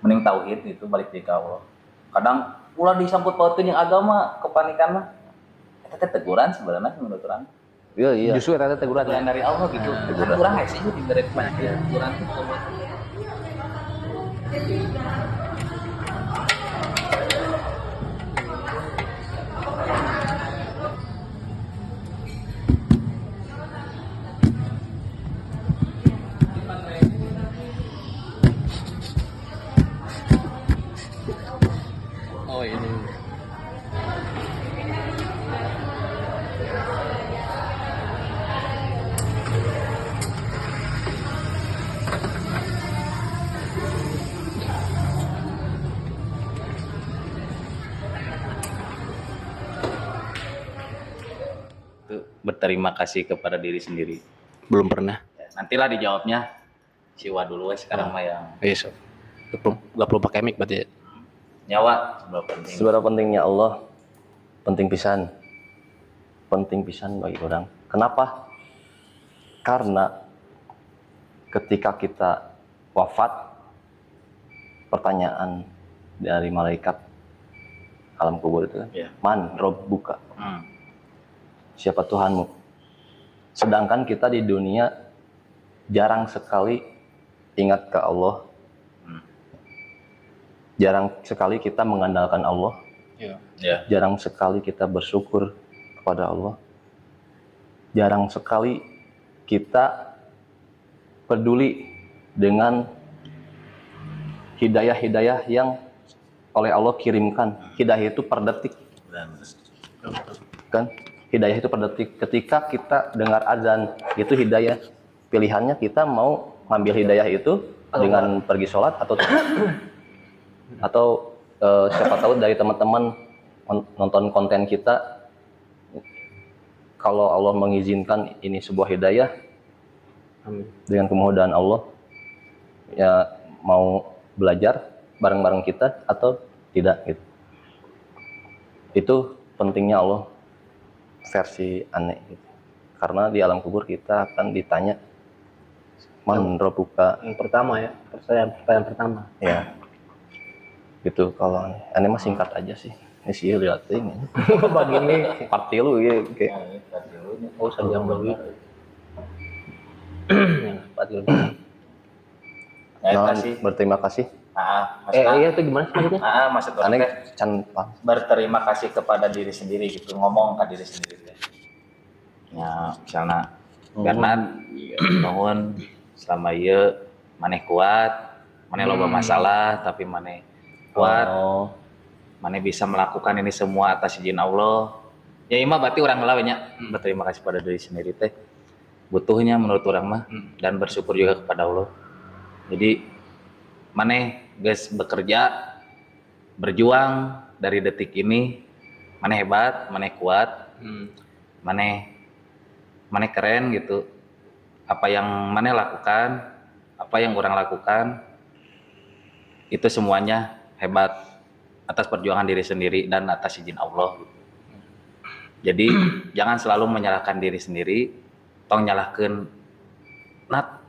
mending tauhid itu balik di Allah. Kadang ulah disambut pautkeun jeung agama kepanikan mah eta teh teguran sebenarnya menurut urang. Iya. Justru eta teguran Teguran dari Allah gitu. Kan urang hese diberi teguran tuh. Oh ini. Itu berterima kasih kepada diri sendiri. Belum pernah. Ya, nantilah dijawabnya siwa dulu sekarang mah yang Iya, so. Gak perlu pakai mic berarti ya. nyawa seberapa penting. Seberapa pentingnya Allah? Penting pisan. Penting pisan bagi orang. Kenapa? Karena ketika kita wafat, pertanyaan dari malaikat alam kubur itu, Ya. Man Rabbuka, Hmm. siapa Tuhanmu? Sedangkan kita di dunia jarang sekali ingat ke Allah, jarang sekali kita mengandalkan Allah, Ya. jarang sekali kita bersyukur kepada Allah, jarang sekali kita peduli dengan hidayah-hidayah yang oleh Allah kirimkan. Hidayah itu per detik, kan? Hidayah itu per detik. Ketika kita dengar azan, itu hidayah. Pilihannya kita mau ngambil hidayah itu dengan pergi sholat atau siapa tahu dari teman-teman nonton konten kita, kalau Allah mengizinkan ini sebuah hidayah, dengan kemudahan Allah, ya mau belajar bareng-bareng kita atau tidak gitu. Itu pentingnya Allah versi aneh gitu. Karena di alam kubur kita akan ditanya, Man Rabbuka. Yang pertama ya, pertanyaan pertama. Ya. Gitu kalau aneh mah singkat aja sih. Ini sih lihat ini. Begini, Part 3 ya kayak oh sejam lebih. Yang 4 Ya, nah, kasih. berterima kasih. iya itu gimana sih maksudnya? Maksud orang Aneh teh can paham. berterima kasih kepada diri sendiri gitu, ngomong ke diri sendiri teh. Ya, misalnya Bernard nuhun selama ieu maneh kuat, maneh loba masalah tapi maneh kuat, Oh, maneh bisa melakukan ini semua atas izin Allah. Ya ima berarti orang heula nya berterima kasih pada diri sendiri teh. Butuhnya menurut orang mah dan bersyukur juga kepada Allah. Jadi maneh geus bekerja, berjuang dari detik ini, maneh hebat, maneh kuat, maneh keren gitu. Apa yang maneh lakukan, apa yang orang lakukan, itu semuanya hebat atas perjuangan diri sendiri dan atas izin Allah gitu. Jadi jangan selalu menyalahkan diri sendiri, tong nyalahkeun nat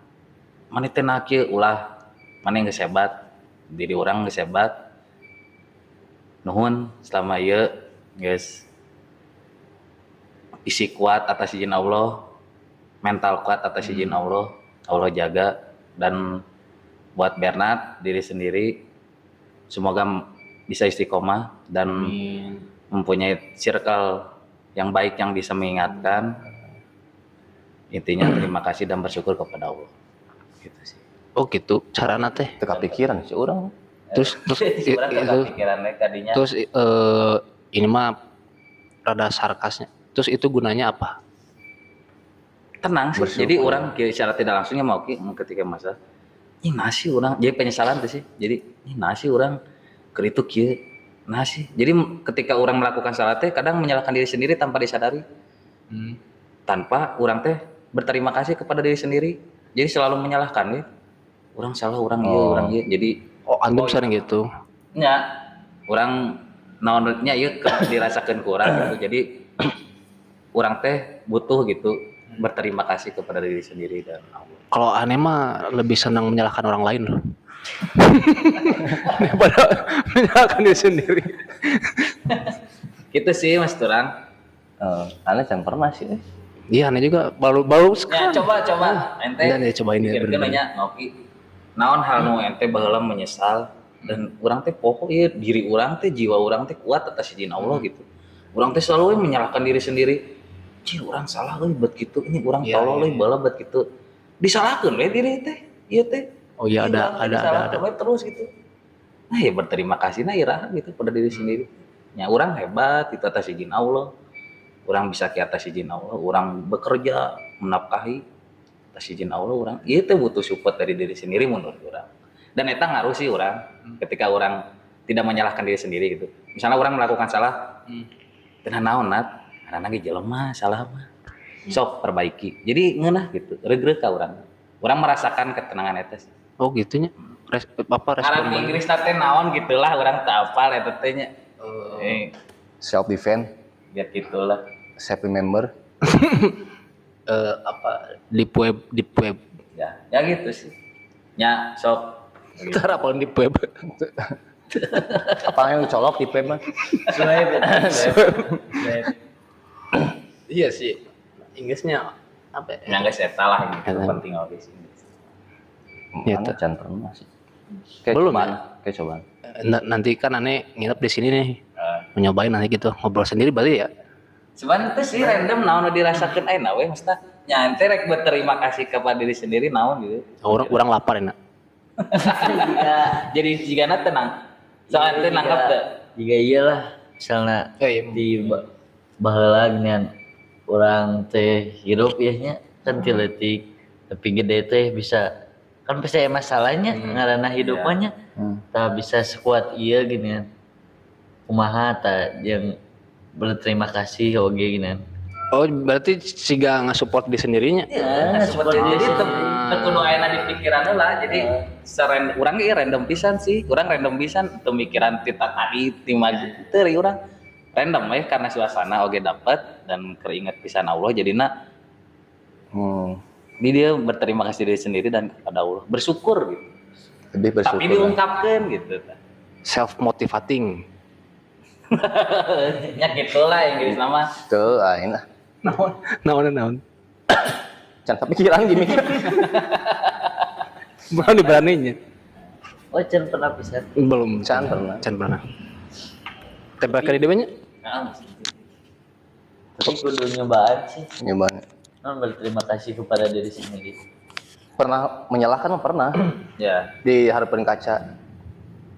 maneh teh na kieu ulah maneh geus hebat, diri orang geus hebat. Nuhun selama ieu geus fisik kuat atas izin Allah, mental kuat atas izin Allah, Allah jaga. Dan buat Bernard diri sendiri semoga bisa istiqomah dan mempunyai circle yang baik yang bisa mengingatkan. Intinya terima kasih dan bersyukur kepada Allah. Gitu sih. Oh gitu, carana teh. teka pikiran sih orang. Terus Sebenarnya itu pikirannya tadinya terus ini mah rada sarkasnya. Terus itu gunanya apa? tenang sih. Bersyukur. Jadi orang secara tidak langsungnya mau ketika masa ini nasi orang jadi penyesalan tuh sih. Jadi ini nasi orang keritu kieu nasi. Jadi ketika orang melakukan salah teh kadang menyalahkan diri sendiri tanpa disadari. Tanpa orang teh berterima kasih kepada diri sendiri. Jadi selalu menyalahkan ya. Orang salah, orang iya, orang iya. Jadi Oh, antum sering gitu. nya orang naonnya ieu dirasakeun ku urang gitu. Jadi orang teh butuh gitu berterima kasih kepada diri sendiri dan Allah. Kalau aneh mah lebih senang menyalahkan orang lain loh. daripada menyalahkan diri sendiri. Gitu sih Mas Turang. Aneh can pernah sih. Iya, aneh juga baru Ya sekarang. coba ente. Iya, nih, cobain ya, pikirkeun bener-bener. nya ngopi. Naon hal nu ente baheula menyesal dan urang teh poho ieu diri urang teh jiwa urang teh kuat atas izin Allah gitu. Urang teh selalu menyalahkan diri sendiri. Cih urang salah euy buat kitu, ini urang Iya, tolol euy iya. bala buat kitu. Disalahkeun we diri teh. Ieu teh. Oh iya, Ih, urang teh ada. disalahkeun we terus gitu. Nah ya berterima kasihna iraha gitu pada diri sendiri. Ya urang hebat itu atas izin Allah. Urang bisa ke atas izin Allah, urang bekerja menafkahi atas izin Allah, urang ieu teh butuh support dari diri sendiri menurut urang. Dan eta ngaruh sih urang ketika urang tidak menyalahkan diri sendiri gitu. Misalnya urang melakukan salah, teu naon nat, karena ge jelema salah mah. Sok perbaiki. Jadi ngeunah gitu, regreg ka urang. Urang merasakan ketenangan eta sih. Oh gitunya. Respon Arab Inggris teh naon gitulah urang teu apal eta teh nya. Self defense, Biar gitulah. self remember. deep web. Ya gitu sih. Ya sok Ntar apa deep web? Apa yang colok di pem mah? Iya sih. Inggrisnya apa ya? yang guys eta lah gitu Eta. penting oke sih. Iya, Aneh tuh. can pernah sih. Kayak Belum cobaan, ya? kayak cobaan. Nanti kan aneh nginep di sini nih. Menyobain nanti gitu. Ngobrol sendiri berarti ya. Sebenarnya itu sih random naon nu dirasakeun ayeuna we masta nya ente rek berterima kasih kepada diri sendiri naon gitu. Orang lapar enak. Jadi jigana tenang. Soalnya ente nangkap teu. Jika iyalah misalnya Iya. di baheula dengan orang teh hidup ya nya kan ti leutik tapi gede teh bisa kan pasti aya masalahnya ngaranna hidupannya tak bisa sekuat ieu gini kan. Kumaha ta yang berterima kasih oge gini kan. Oh berarti siga nge-support diri sendirinya. Ya, seperti jadi teu kudu ayeuna di pikiran lah. Jadi urang ge random pisan sih. Urang random pisan teu mikiran ti tadi ti maju teu ri urang. Random we karena suasana oge dapet dan keringet pisan Allah jadina ini dia berterima kasih diri sendiri dan kepada Allah bersyukur gitu. Lebih bersyukur. Tapi diungkapkan gitu. Self motivating. Ya gitulah Inggris nama. Tuh, aing lah. Naon. Can kepikiran gini. Beraninya. Oh can pernah pisan. Belum. Can pernah. Can pernah. Tembak kali dia banyak. Nah, Tapi kudu nyobaan sih. Nyobaan. Berterima kasih kepada diri sendiri. Pernah menyalahkan mah pernah ya. di hadapan kaca.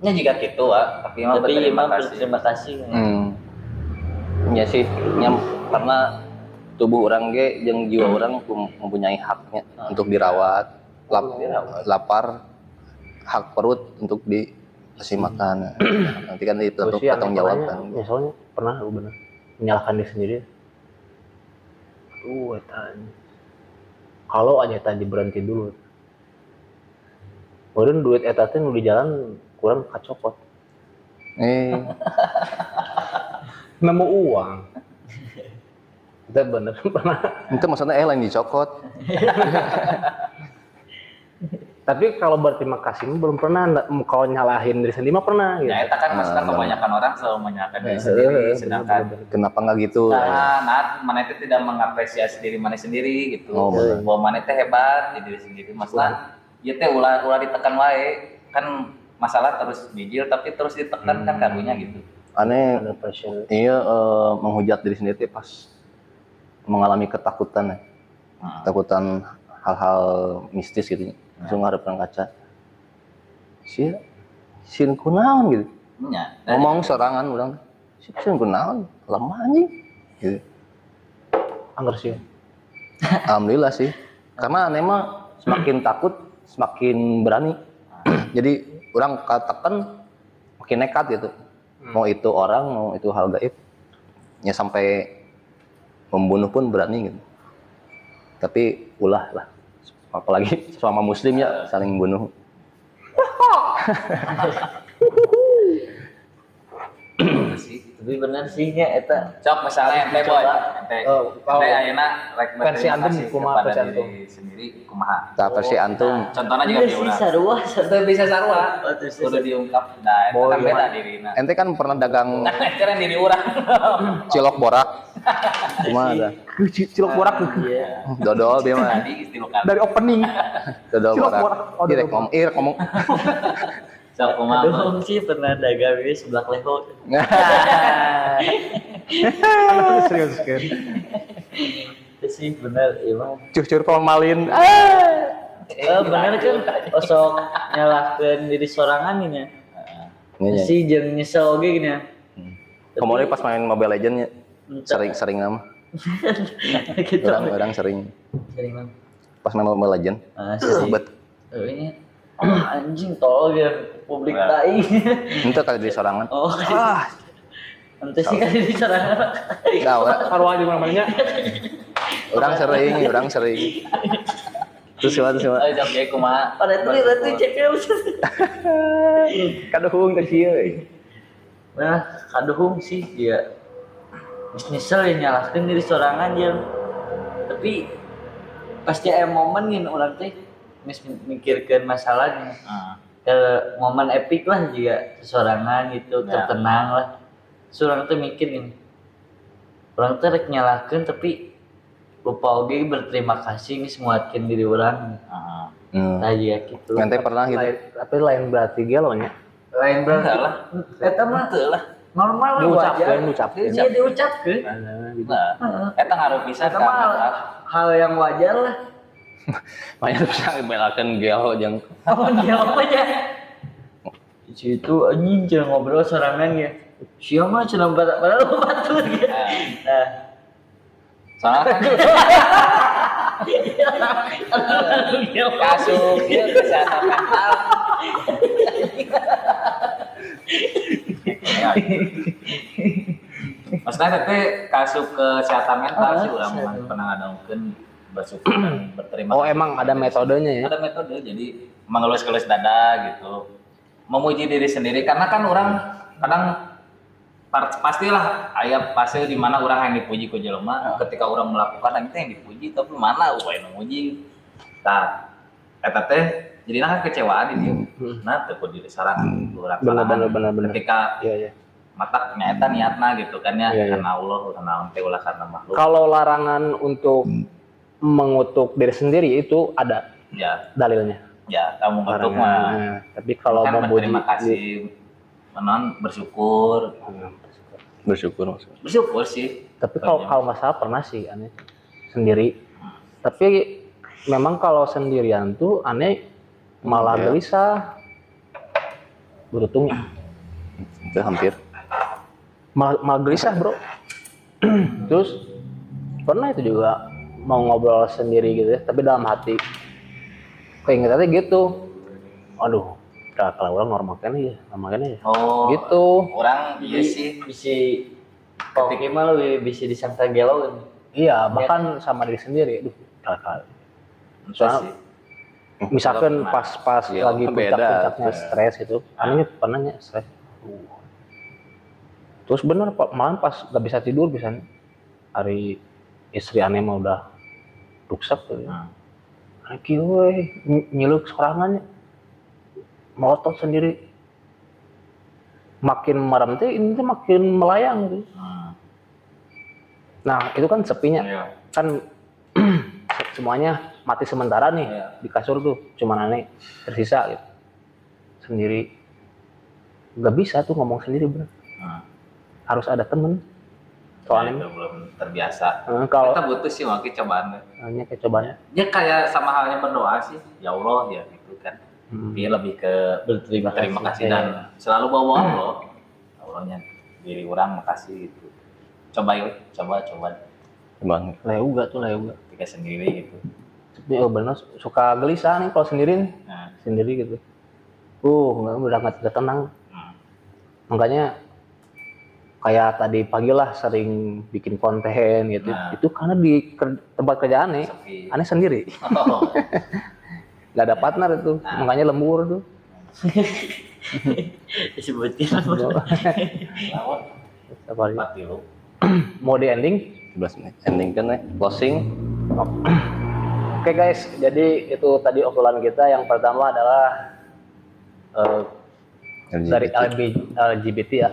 Nya juga gitu tapi emang Tapi berterima emang kasih. berterima kasih. Ya sih, karena tubuh orang ge jeung jiwa orang mempunyai haknya untuk dirawat, lapar, hak perut untuk dikasih makan. Nanti kan itu untuk bertanggung jawab kan. Ya, soalnya pernah lu bener menyalahkan diri sendiri. Eta. Kalau aja tadi berhenti dulu. Kemudian duit eta teh nu di jalan kurang kacopot. Nemu uang. Kita bener pernah. Itu maksudnya lain dicokot. Tapi kalau berterima kasih mah belum pernah. Kalau nyalahin diri sendiri mah pernah gitu. Ya eta kan maksudnya kebanyakan orang selalu menyalahkan diri sendiri sedangkan Kenapa nggak gitu? mana itu tidak mengapresiasi diri mana sendiri gitu. Oh, bener. Bahwa mana itu hebat di diri sendiri masalah. Ieu teh ulah ditekan wae. Kan masalah terus bijil tapi terus ditekan kan karunya gitu. Aneh, Ada pressure. iya menghujat diri sendiri pas mengalami ketakutan ya. Ketakutan hal-hal mistis gitu. Langsung ngadepkan kaca. Sin kunaon gitu. Nya. Ngomong sorangan ulang. Sin kunaon? Lemah anjing. Gitu. Angger sih. Alhamdulillah sih. Karena aneh mah semakin takut, semakin berani. Jadi orang katakan makin nekat gitu. Mau itu orang, mau itu hal gaib. Ya sampai membunuh pun berani gitu. Tapi ulah lah. Apalagi sama muslim ya saling bunuh. Tapi benar sih nya eta Cok misalnya ente boy, teh. Kalau Teh ayeuna rek versi berterima antum kasih kumaha kepada versi antum? diri sendiri kumaha. Tah versi antum. Contohnya juga Iya di sih urang. sarua. Teu bisa sarua. Kudu diungkap da eta kan beda dirina. Ente kan pernah dagang Itu kan diri urang. cilok borak. Kumaha dah? Cilok borak Iya. Dodol dia mah. Tadi istilah dari opening. Dodol Cilok borak. borak. Oh, Irek dodol ngomong. sok kumaha. Aduh sih pernah dagang di sebelah leho. Serius kan. Itu sih bener emang. Cucur formalin. Bener kan osok nyalahkeun diri sorangan gini ya. Nya. Si jeung nyesel oge gini ya. Kemarin pas main Mobile Legends nya sering nama. Gitu. Orang sering Sering banget. pas main Mobile Legends. Sih. Bet. Ini anjing tolol ya publik tai. Itu kali di sorangan. Oh. Nanti sih kali di sorangan. Enggak, Sarua di mana-mananya. orang sering. Terus gimana? Ayo jawab ge kumaha. Pada itu ratu cekel. Kaduhung teh kieu. Nah, kaduhung sih dia. Nyesel ya nyalahkeun diri sorangan ya. Tapi pasti aya momen gin urang teh geus mikirkeun masalahnya. Ke momen epic lah juga sorangan gitu, tertenang lah. Surang teh mikir gini. Urang teh rek nyalahkeun tapi lupa oge berterima kasih geus nguatkeun diri urang. Nah, iya gitu. Nanti pernah gitu. Tapi lain berarti gelo nya. Lain berarti lah. Eta mah lah. Normal lah Diucapkeun. Iya diucapkeun. Nah, eta ngaruh pisan Eta mah hal yang wajar lah. Banyak bisa belakan geo yang Oh dia apa ya? Di situ anjing jangan ngobrol sorangan ya. Siapa cenah padahal batur gitu. Nah, soalnya kan kasus ieu kesehatan mental. Maksudnya teh kasus kesehatan mental sih urang pernah ngadaungkeun bersyukur dan berterima Oh kasih. emang ada metodenya ya? Ada metode, jadi mengelus-elus dada gitu, memuji diri sendiri. Karena kan orang kadang pastilah aya fase di mana orang yang dipuji ku jelema. Ketika orang melakukan itu yang dipuji, tapi mana upaya memuji. Nah, eta teh jadinya kan kecewaan di dieu. Nah, teu kudu diri sarang urang. Bener. Ketika Iya. matak nyata niatna gitu kan ya, Iya. karena Allah, karena ente ulah karena makhluk. Kalau larangan untuk mengutuk diri sendiri itu ada Ya, dalilnya. ya kamu bentuk mah. Larangan. Tapi kalau Kan memuji berterima kasih, bersyukur. bersyukur maksudnya. Bersyukur sih. Tapi kalau nggak salah pernah sih aneh sendiri. Tapi memang kalau sendirian tuh aneh malah gelisah. Beruntungnya Itu hampir. malah gelisah bro. Terus pernah itu juga mau ngobrol sendiri gitu ya, tapi dalam hati keingetannya gitu. Aduh, kalau orang normalkan aja. Oh, Gitu. orang iya sih. bisa oke mah lebih bisa disangka gelo kan. Iya, bahkan sama diri sendiri. Aduh, kali. Itu Soalnya sih. misalkan Nah, pas iya, lagi beda. puncak-puncaknya stres gitu. Anehnya pernahnya stres. Terus bener malam pas gak bisa tidur bisa hari istri aneh mah udah rusak tuh. Lagi weh nyeluk sorangannya melotot sendiri. Makin merem teh ini tuh makin melayang gitu. Nah, itu kan sepinya. Iya. Kan semuanya mati sementara nih di kasur tuh, cuman aneh tersisa gitu sendiri. Nggak bisa tuh ngomong sendiri bener, harus ada temen soalnya. Itu belum terbiasa. Kalau Kita butuh sih waktu cobaan. hanya kayak cobaannya Ya kayak sama halnya berdoa sih. Ya Allah ya gitu kan. Dia lebih ke Berterima terima kasih Iya. dan selalu bawa Allah. Allahnya diri orang makasih gitu. Coba yuk, coba. Bang. leuga Ketika sendiri gitu. tapi bener suka gelisah nih kalau sendiri nih. Nah, Sendiri gitu udah nggak tenang. Makanya kayak tadi pagi lah sering bikin konten gitu. Nah. Itu karena di tempat kerjaan nih sepi. aneh sendiri, Oh, nggak ada partner itu. Makanya lembur tuh. Disebutin lawan Apa lagi? mati lu. Mau di ending 17 menit. Ending kan closing. Oke guys, jadi itu tadi obrolan kita. Yang pertama adalah dari LGBT ya.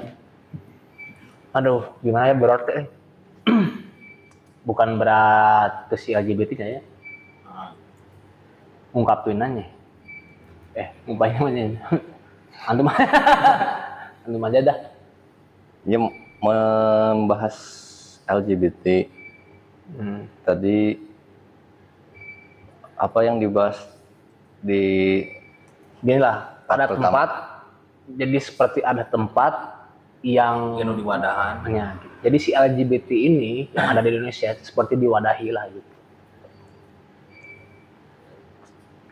Aduh, gimana ya berat bukan berat ke si LGBT-nya ya. Ungkapin aja. Ngumpahin aja. Antum antum aja dah. Ya, membahas LGBT. Tadi apa yang dibahas di Gini lah, ada pertama. tempat, jadi seperti ada tempat yang di wadahan. ya, jadi si LGBT ini yang ada di Indonesia seperti diwadahi lah gitu.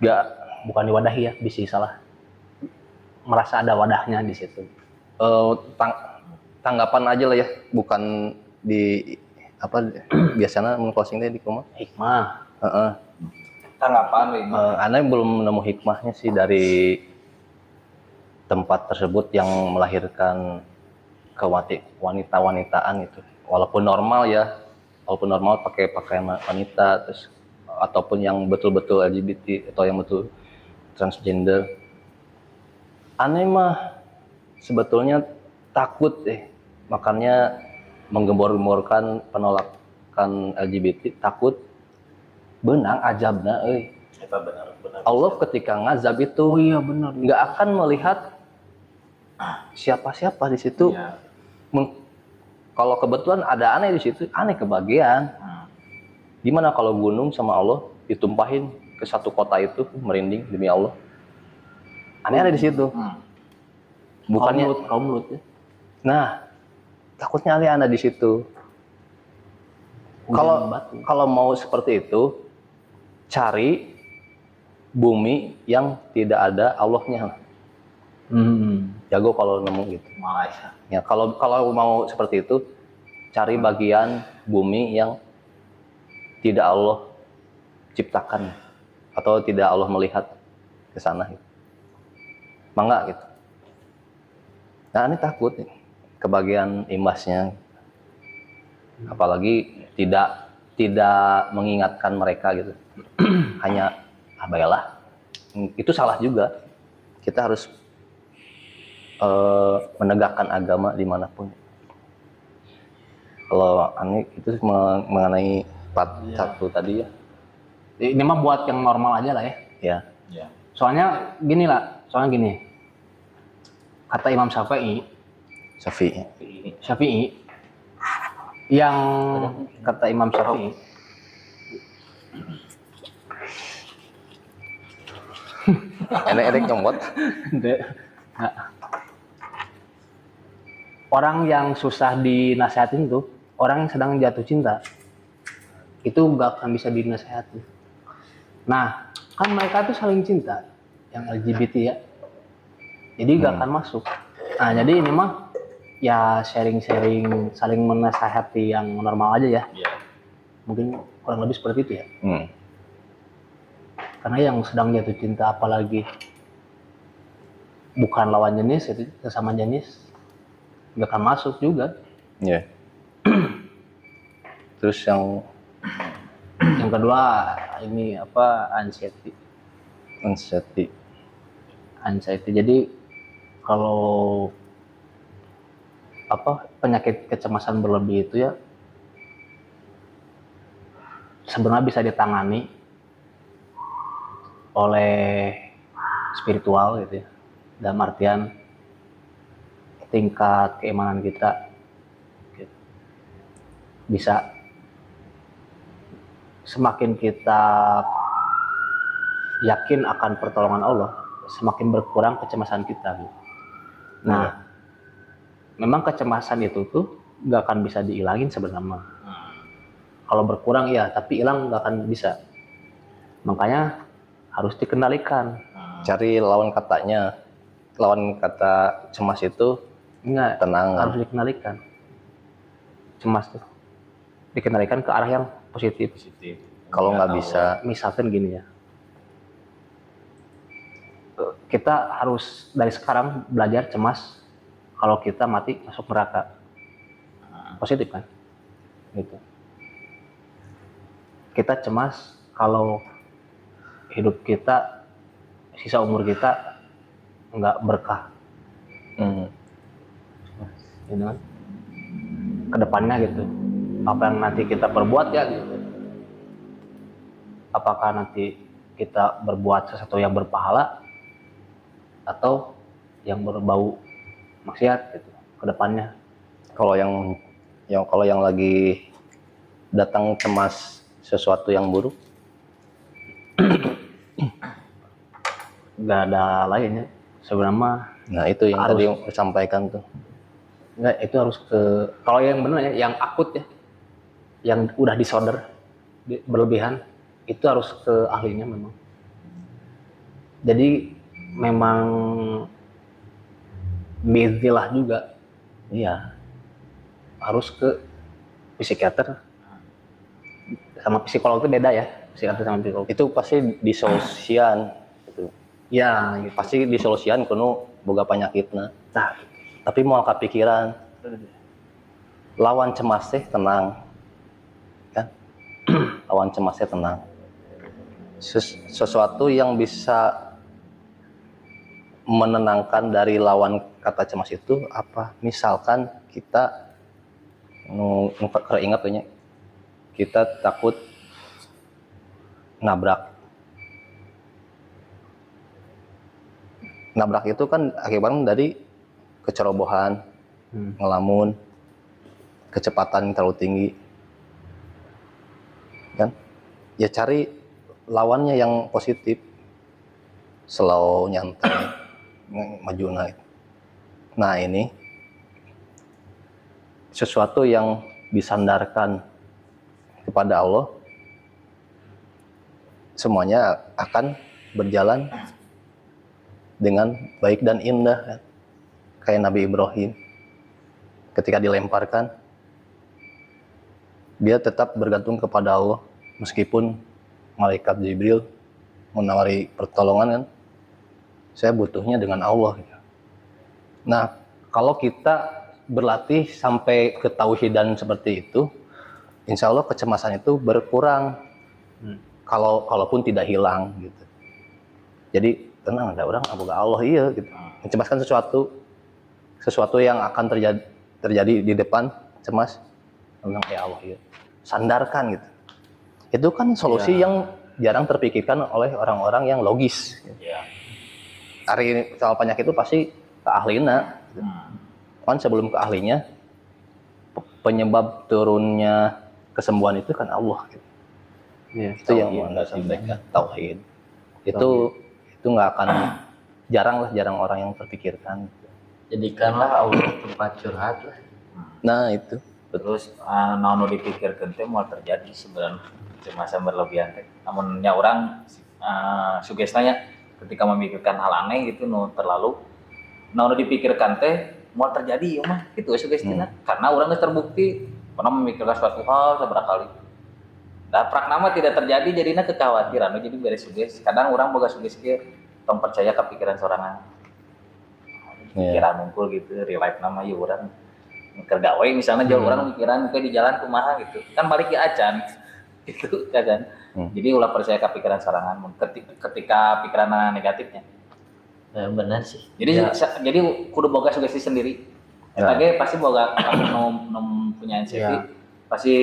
Gak, bukan diwadahi ya, bisa salah. Merasa ada wadahnya di situ. Tanggapan aja lah ya, bukan di apa biasanya closingnya di rumah. Hikmah. Tanggapan nih. Ana belum nemu hikmahnya sih dari tempat tersebut yang melahirkan wanita-wanitaan itu. Walaupun normal pakai pakaian wanita, terus ataupun yang betul-betul LGBT atau yang betul transgender. Aneh mah sebetulnya takut makanya menggembor-gemborkan penolakan LGBT, takut benang ajabna Eta benar. Allah ketika ngazab itu Oh iya benar. nggak akan melihat siapa-siapa di situ. Iya. Kalau kebetulan ada aneh di situ, aneh kebagian. Gimana kalau gunung sama Allah ditumpahin ke satu kota itu, merinding demi Allah. Aneh ada di situ. Bukannya kaum Lut ya. Nah, takutnya aneh ada di situ. Kalau mau seperti itu, cari bumi yang tidak ada Allahnya. Jago kalau nemu gitu. Malaysia. Ya, kalau mau seperti itu, cari bagian bumi yang tidak Allah ciptakan atau tidak Allah melihat ke sana gitu. Mangga gitu. Nah, ini takut nih, kebagian imbasnya. Apalagi tidak mengingatkan mereka gitu. Hanya baiklah. Itu salah juga. Kita harus menegakkan agama dimanapun. Kalau Ani itu mengenai part 1 tadi ya. Ini mah buat yang normal aja lah ya. Ya. Ya. Soalnya gini. Kata Imam Syafi'i yang kata Imam Syafi'i Enek nyomot. Orang yang susah dinasihatin tuh orang yang sedang jatuh cinta itu gak akan bisa dinasihatin. Nah kan mereka tuh saling cinta yang LGBT ya, jadi gak akan masuk. Nah jadi ini mah ya sharing-sharing, saling menasihati yang normal aja ya. Mungkin kurang lebih seperti itu ya. Karena yang sedang jatuh cinta apalagi bukan lawan jenis, itu sesama jenis, nggak akan masuk juga. Ya. Terus yang kedua ini apa, anxiety. Jadi kalau apa penyakit kecemasan berlebih itu ya sebenarnya bisa ditangani oleh spiritual gitu ya, dalam artian tingkat keimanan kita gitu. Bisa semakin kita yakin akan pertolongan Allah, semakin berkurang kecemasan kita gitu. Nah, memang kecemasan itu tuh nggak akan bisa dihilangin sebenarnya. Kalau berkurang ya, tapi hilang nggak akan bisa. Makanya harus dikendalikan. cari lawan katanya. Lawan kata cemas itu Enggak, tenang. harus dikendalikan. Cemas tuh dikendalikan ke arah yang positif. Kalau nggak bisa, Misalkan gini ya, kita harus dari sekarang belajar cemas kalau kita mati masuk neraka. Positif kan? Gitu. kita cemas kalau hidup kita, sisa umur kita nggak berkah, gitu kan? Kedepannya gitu, apa yang nanti kita perbuat ya gitu. Apakah nanti kita berbuat sesuatu yang berpahala atau yang berbau maksiat gitu kedepannya. Kalau yang lagi datang cemas sesuatu yang buruk, Nggak ada lainnya sebenarnya. nah itu yang Harus. tadi disampaikan tuh. Nggak, itu harus ke, kalau yang benar ya, yang akut ya, yang udah disorder berlebihan, itu harus ke ahlinya memang. Jadi memang biiznillah juga, iya, harus ke psikiater. Sama psikolog itu beda ya, psikiater sama psikolog. Itu pasti disolusian gitu. Ya, gitu. Pasti disolusian kuno boga penyakitna. Nah, Tapi mau kepikiran lawan cemas teh tenang. Kan? Lawan cemas teh tenang. Sesuatu yang bisa menenangkan dari lawan kata cemas itu apa? Misalkan kita ingat punya kita takut nabrak itu kan akibatnya dari kecerobohan, ngelamun, kecepatan yang terlalu tinggi, kan? Ya cari lawannya yang positif, slow, nyantai, maju naik. Nah ini sesuatu yang disandarkan kepada Allah, semuanya akan berjalan dengan baik dan indah, kan? Kayak Nabi Ibrahim ketika dilemparkan, dia tetap bergantung kepada Allah meskipun malaikat Jibril menawari pertolongan, kan? Saya butuhnya dengan Allah. Nah, kalau kita berlatih sampai ketauhidan seperti itu, insya Allah kecemasan itu berkurang. Kalaupun tidak hilang gitu. Jadi tenang, ada orang aboga Allah iya gitu. Mencemaskan sesuatu yang akan terjadi di depan, cemas, tenang ya Allah iya. Sandarkan gitu. Itu kan solusi yang jarang terpikirkan oleh orang-orang yang logis. Hari soal penyakit itu pasti ke ahlinya. Gitu. Kan sebelum ke ahlinya, penyebab turunnya kesembuhan itu kan Allah. Gitu. ya, Itu yang mau anda sampaikan, tauhid. Itu nggak akan jarang orang yang terpikirkan. Jadikanlah Allah tempat curhat lah. Nah itu. Terus naon dipikirkeun teh moal terjadi sebenarnya kecemasan berlebihan teh. Namun nya orang sugesnanya ketika memikirkan hal aneh gitu terlalu naon dipikirkan teh moal terjadi ya mah gitu sugestina. Karena orang geus terbukti pernah memikirkan suatu hal seberapa kali. Nah, praknama tidak terjadi jadinya kekhawatiran jadi beres suges. Kadang orang boga suges kieu tong percaya ke pikiran sorangan. Pikiran ngumpul gitu, real life nama ya orang kerja we misalnya jauh orang mikiran kayak di jalan kumaha gitu kan balik ke acan gitu kan. Jadi ulah percaya ke pikiran sorangan ketika pikiran negatifnya. Ya, benar sih. Jadi kudu boga sugesti sendiri. Eta ge pasti boga nom punya anxiety pasti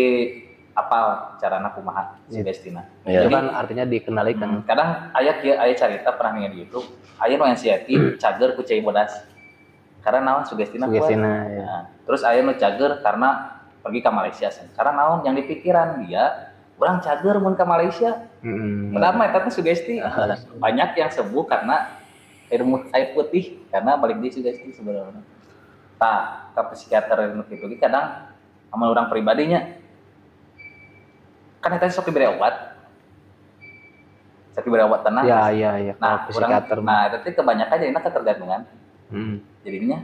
apal carana kumaha sugestina. Itu kan artinya dikendalikan. Kadang aya cerita pernah ningali di YouTube, aya nu anxiety cager ku cai bodas. Karena naon sugestina kuat. Ya. Nah, terus aya nu cager karena pergi ke Malaysia. Karena naon yang dipikiran dia, orang cager mun ke Malaysia. Padahal mah eta teh sugesti. Banyak yang sembuh karena air putih karena balik di sugesti sebenarnya. Tah, ke psikiater nu kitu ge kadang amal orang pribadinya kan eta sok diberi obat. Sok diberi obat tenang. Iya. Nah, Psikiater. eta teh kebanyakan jadinya ketergantungan. Jadinya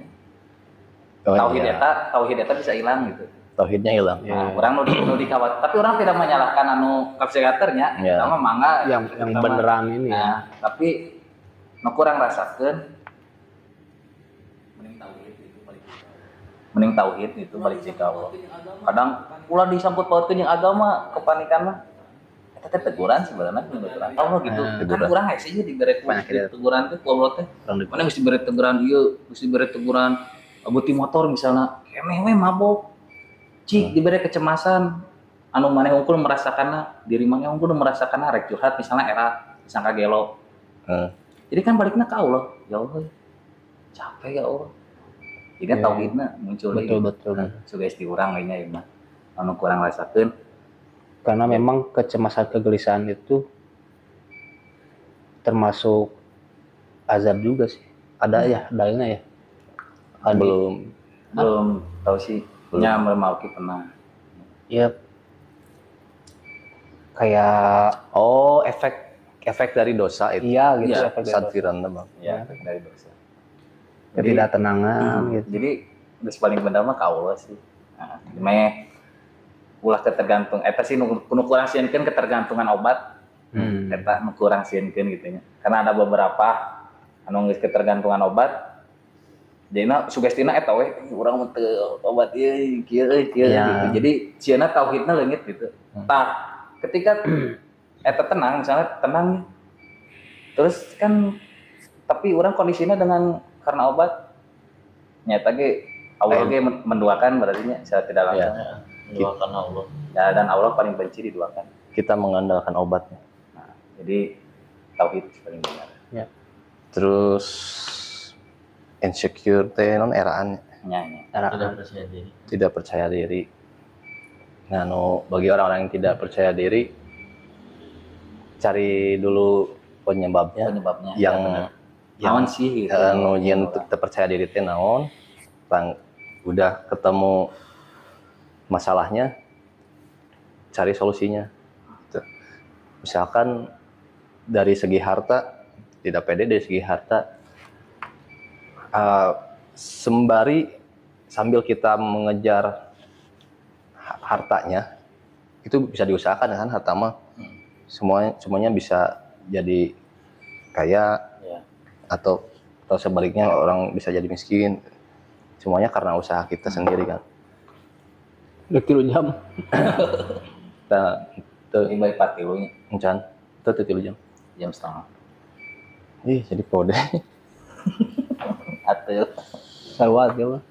tauhid eta bisa hilang gitu. Tauhidnya hilang. Nah, orang nu dikawat, tapi orang tidak menyalahkan anu psikiaternya, sama mangga yang beneran ini. Nah, tapi nu kurang rasakeun mending tauhid itu balik ka Allah. Kadang ulah disangkut pautkeun jeung agama kepanikan mah. Eta teh teguran sebenarnya teguran. Allah gitu. Kan teguran. urang hese ieu dibere Banyak ya. teguran teh ku Allah teh. Mana geus dibere teguran ieu, geus dibere teguran beuti motor misalnya keneh we mabok. Cik dibere kecemasan anu maneh unggul merasakanna diri maneh unggul merasakanna rek curhat misalnya era disangka gelo. Jadi kan baliknya ke Allah. Ya Allah. Capek ya Allah. Jadi Ya. tauhidna muncul Betul. sugesti urang we nya ieu mah. Anu kurang rasakeun. Karena memang kecemasan kegelisahan itu termasuk azab juga sih. Ada ya dalilnya ya. Ada. Belum tahu sih. Nya mau pernah. Ya kayak Oh, efek dari dosa itu. iya gitu Iya, efek dari Sadfiran Bang. Ya, dari dosa. ketidaktenangan gitu. Jadi geus paling bener mah ka Allah sih. Nah, meh ulah ketergantung eta sih nu kurang sieunkeun ketergantungan obat. Eta nu kurang sieunkeun gitu nya. Karena ada beberapa anu geus ketergantungan obat. Jadinya sugestina eta we urang mah teu obat ieu kieu Iya. gitu. Jadi cieuna tauhidna leungit gitu. Tah ketika eta tenang misalnya tenang terus kan tapi orang kondisinya dengan karena obat nyata ge Allah ge menduakan berarti nya secara tidak langsung. Doakan Allah. Ya, dan Allah paling benci diduakan. Kita mengandalkan obatnya. Nah, jadi tauhid paling benar. Terus insecure teh non eraan Nya. Tidak percaya diri. tidak percaya diri. Nah, bagi orang-orang yang tidak percaya diri, cari dulu penyebabnya. Penyebabnya Yang naon sih gitu. yang terpercaya diri teh naon. Udah ketemu masalahnya, cari solusinya. Gitu. Misalkan dari segi harta, tidak pede dari segi harta, sembari sambil kita mengejar hartanya, itu bisa diusahakan kan harta mah. Semuanya bisa jadi kaya Ya. atau sebaliknya orang bisa jadi miskin. Semuanya karena usaha kita sendiri kan. Udah 3 jam. Nah, itu Ini baik patilunya encan, itu 3 jam. jam setengah. Ih, jadi pode. Atuh. Sawat ya mah.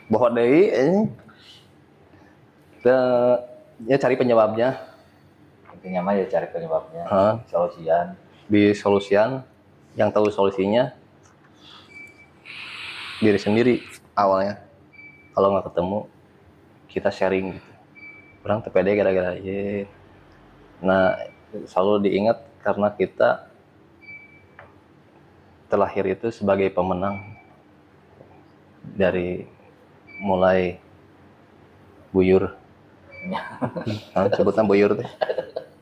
Bahwa deui ini. Ya cari penyebabnya, Intinya mah ya cari penyebabnya. Hah. Solusian. di solusian, yang tahu solusinya diri sendiri awalnya. Kalau nggak ketemu, kita sharing gitu. Orang TPD gara-gara ye. Nah, selalu diingat karena kita terlahir itu sebagai pemenang dari mulai buyur. Nah, sebutnya buyur teh.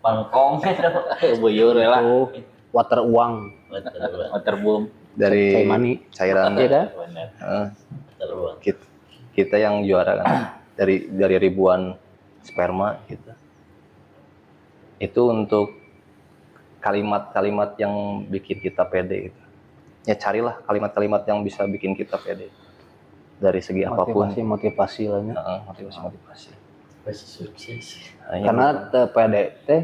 Pangkong. Buyur ya lah. Oh, water uang, Waterboom. Dari Cair money. cairan. iya dah. Bener. Kita yang juara kan dari ribuan sperma gitu. Itu untuk kalimat-kalimat yang bikin kita pede gitu. Ya carilah kalimat-kalimat yang bisa bikin kita pede dari segi apapun. Motivasi lah nya. Motivasi. Pasti sukses. Nah, yang Karena pede teh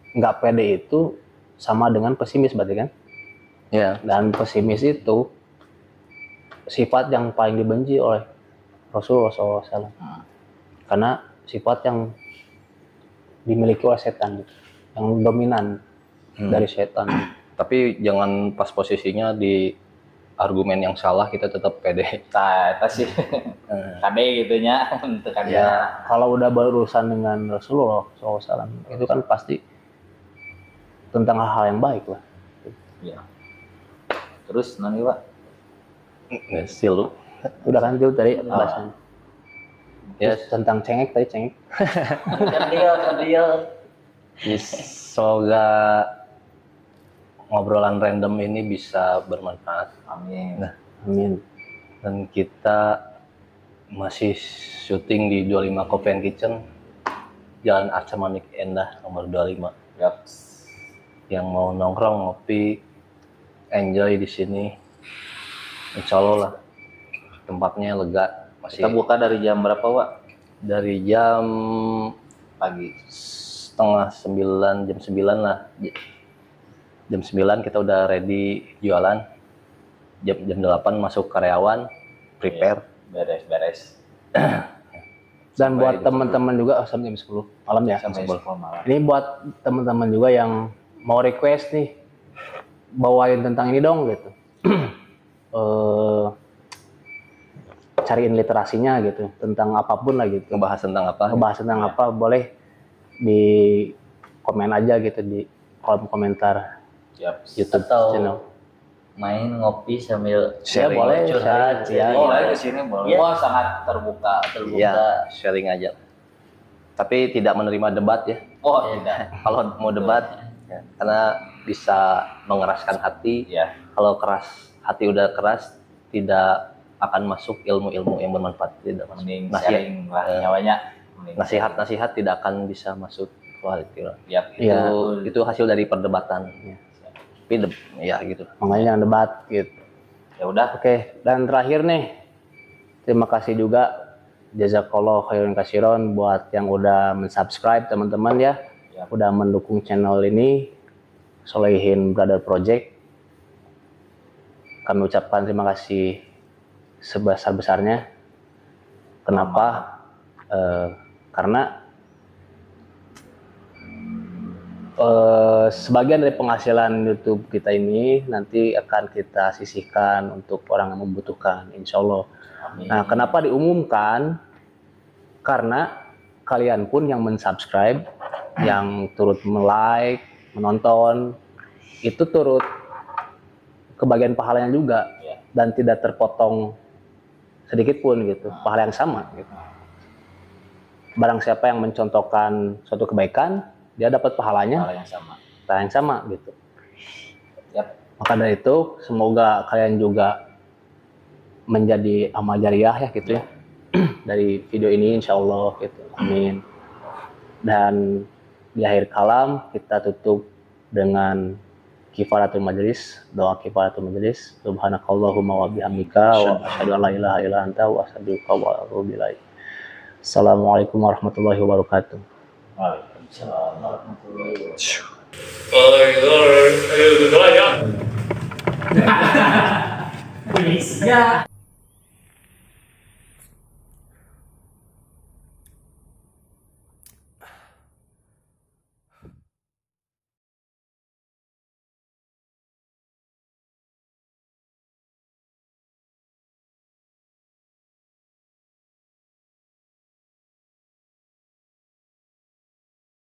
nggak pede itu sama dengan pesimis berarti kan? ya Dan pesimis itu sifat yang paling dibenci oleh Rasulullah SAW. Karena sifat yang dimiliki oleh setan, gitu. Yang dominan dari setan. tapi jangan pas posisinya di argumen yang salah kita tetap pede. Nah, eta sih. Kade gitu nya. Untuk kade. Ya, kalau udah berurusan dengan Rasulullah SAW, itu kan pasti tentang hal-hal yang baik lah. Iya. Terus nanti Pak. Still lu. Udah kan itu tadi bahasannya. Ya, Terus tentang cengek tadi cengek. Dia. semoga ngobrolan random ini bisa bermanfaat. Amin. Nah, Amin. dan kita masih syuting di 25 Coffee and Kitchen, Jalan Arca Manik Endah nomor 25. Yap. Yang mau nongkrong ngopi, enjoy di sini, insya Allah lah tempatnya lega. Masih Kita buka dari jam berapa Pak? dari jam Pagi. 8:30, jam 9 lah. Jam 9 kita udah ready jualan. Jam 8 masuk karyawan, prepare. Beres-beres. Dan buat teman-teman juga sampai jam 10 malam ya. Sampai 10 malam. Ini buat teman-teman juga yang mau request nih, bawain tentang ini dong gitu. Cariin literasinya gitu, tentang apapun lah gitu. Ngebahas tentang apa? Ngebahas tentang apa, boleh di komen aja gitu di kolom komentar Siap. YouTube Atau channel. main ngopi sambil Sharing. Ya, boleh curhat, ya. Oh, ke sini boleh. Iya. Wah, sangat terbuka. Iya, sharing aja. Tapi tidak menerima debat ya. Oh, tidak. Kalau mau debat, ya, karena bisa mengeraskan hati. Iya. Kalau hati udah keras, tidak akan masuk ilmu-ilmu yang bermanfaat. Tidak masuk. Mending Nasihat, sharing lah nyawanya. Mending nasihat tidak akan bisa masuk. Wah, itu, Yap. Iya. itu hasil dari perdebatan. Tapi ya gitu. Makanya jangan debat gitu. Ya udah. Oke, dan terakhir nih, terima kasih juga jazakallah khairan kasiron buat yang udah mensubscribe teman-teman ya, Ya. udah mendukung channel ini, Solehin Brother Project. Kami ucapkan terima kasih sebesar-besarnya. Kenapa? Karena sebagian dari penghasilan YouTube kita ini nanti akan kita sisihkan untuk orang yang membutuhkan, insya Allah. Amin. Nah, kenapa diumumkan? Karena kalian pun yang mensubscribe, yang turut like, menonton, itu turut kebagian pahalanya juga, Ya. dan tidak terpotong sedikit pun gitu, pahala yang sama gitu. Barang siapa yang mencontohkan suatu kebaikan, dia dapat pahalanya, Hal yang sama. pahala yang sama gitu. Yap. Maka dari itu, semoga kalian juga menjadi amal jariah ya gitu ya dari video ini, insya Allah gitu. Amin. Dan di akhir kalam kita tutup dengan kifaratul majlis, doa kifaratul majlis. Subhanakallahumma wa bihamdika wa asyhadu an la ilaha illa anta wa astaghfiruka wa atubu ilaik. Assalamualaikum warahmatullahi wabarakatuh. Waalaikumsalam warahmatullahi wabarakatuh. Indonesia.